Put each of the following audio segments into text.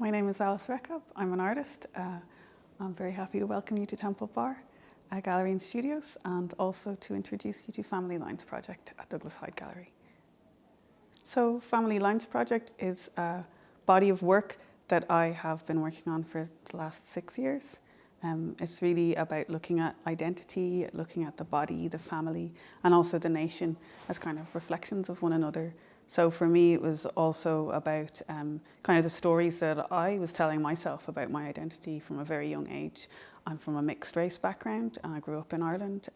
My name is Rekab. I'm an artist. I'm very happy to welcome you to Temple Bar, Gallery and Studios, and also to introduce you to Family Lines Project at Douglas Hyde Gallery. So Family Lines Project is a body of work that I have been working on for the last 6 years. It's really about looking at identity, looking at the body, the family, and also the nation as kind of reflections of one another. So for me, it was also about kind of the stories that I was telling myself about my identity from a very young age. I'm from a mixed race background and I grew up in Ireland.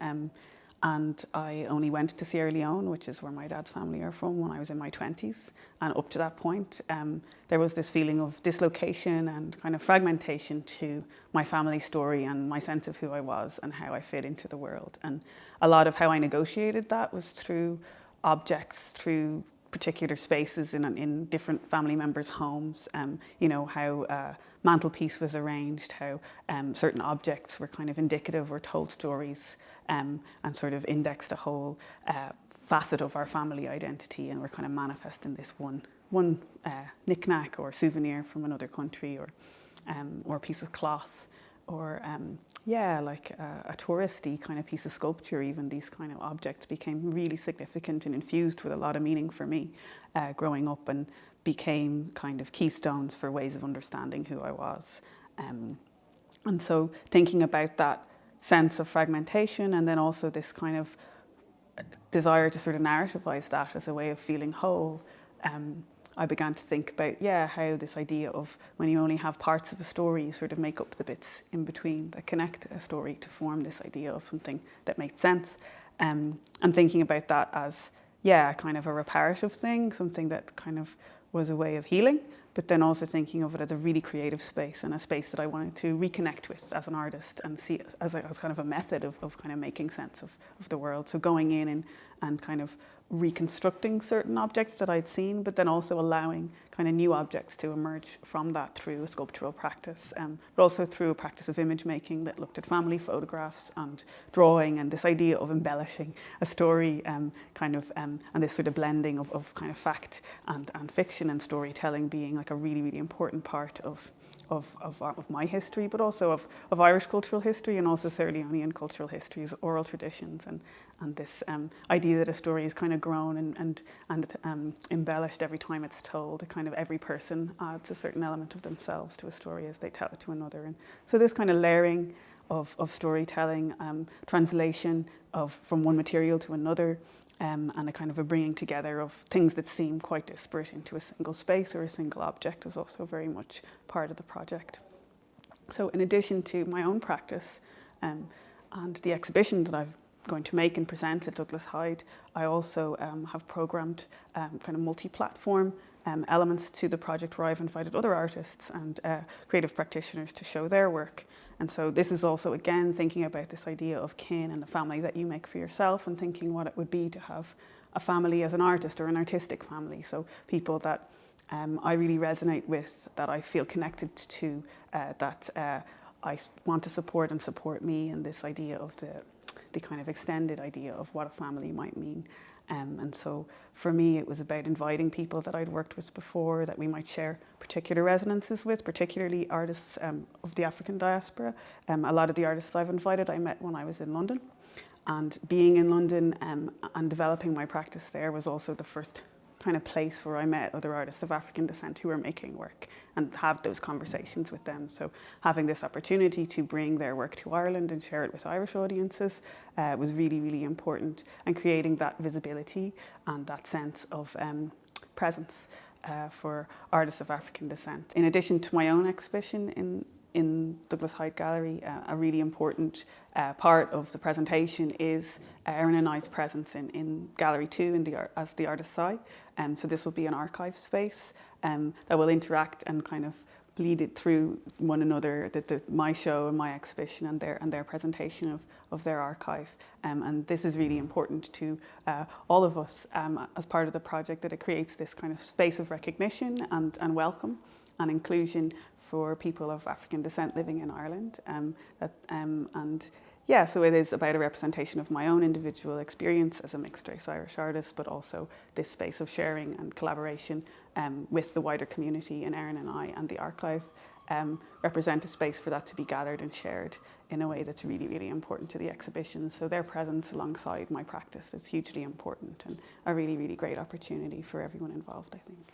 And I only went to Sierra Leone, which is where my dad's family are from, when I was in my 20s. And up to that point, there was this feeling of dislocation and kind of fragmentation to my family story and my sense of who I was and how I fit into the world. And a lot of how I negotiated that was through objects, through particular spaces in different family members' homes, how mantelpiece was arranged, how certain objects were kind of indicative or told stories and sort of indexed a whole facet of our family identity, and we're kind of manifesting this one knick-knack or souvenir from another country or a piece of cloth or like a touristy kind of piece of sculpture. Even these kind of objects became really significant and infused with a lot of meaning for me growing up, and became kind of keystones for ways of understanding who I was. And so thinking about that sense of fragmentation, and then also this kind of desire to sort of narrativize that as a way of feeling whole, I began to think about, how this idea of when you only have parts of a story, you sort of make up the bits in between that connect a story to form this idea of something that makes sense. And thinking about that as, kind of a reparative thing, something that kind of was a way of healing, but then also thinking of it as a really creative space and a space that I wanted to reconnect with as an artist and see it as kind of a method of kind of making sense of the world. So going in and kind of reconstructing certain objects that I'd seen, but then also allowing kind of new objects to emerge from that through a sculptural practice, but also through a practice of image making that looked at family photographs and drawing, and this idea of embellishing a story, and this sort of blending of kind of fact and fiction, and storytelling being like a really, really important part of my history, but also of Irish cultural history, and also Sierra Leonean cultural histories, oral traditions, and this idea that a story is kind of grown and embellished every time it's told. Kind of every person adds a certain element of themselves to a story as they tell it to another. And so this kind of layering of storytelling, translation from one material to another, and a kind of a bringing together of things that seem quite disparate into a single space or a single object is also very much part of the project. So in addition to my own practice and the exhibition that I'm going to make and present at Douglas Hyde, I also have programmed kind of multi-platform elements to the project where I've invited other artists and creative practitioners to show their work. And so this is also, again, thinking about this idea of kin and the family that you make for yourself, and thinking what it would be to have a family as an artist or an artistic family. So people that I really resonate with, that I feel connected to, that I want to support and support me in this idea of the kind of extended idea of what a family might mean. And so for me, it was about inviting people that I'd worked with before that we might share particular resonances with, particularly artists of the African diaspora. A lot of the artists I've invited, I met when I was in London. And being in London and developing my practice there was also the first kind of place where I met other artists of African descent who were making work and have those conversations with them. So having this opportunity to bring their work to Ireland and share it with Irish audiences was really, really important, and creating that visibility and that sense of presence for artists of African descent. In addition to my own exhibition in Douglas Hyde Gallery, a really important part of the presentation is Erin and I's presence in Gallery 2 as the artist's eye. So this will be an archive space that will interact and kind of bleed it through one another, my show and my exhibition and their presentation of their archive. And this is really important to all of us as part of the project, that it creates this kind of space of recognition and welcome and inclusion for people of African descent living in Ireland. Yeah, so it is about a representation of my own individual experience as a mixed-race Irish artist, but also this space of sharing and collaboration with the wider community, and Erin and I and the archive represent a space for that to be gathered and shared in a way that's really, really important to the exhibition. So their presence alongside my practice is hugely important and a really, really great opportunity for everyone involved, I think.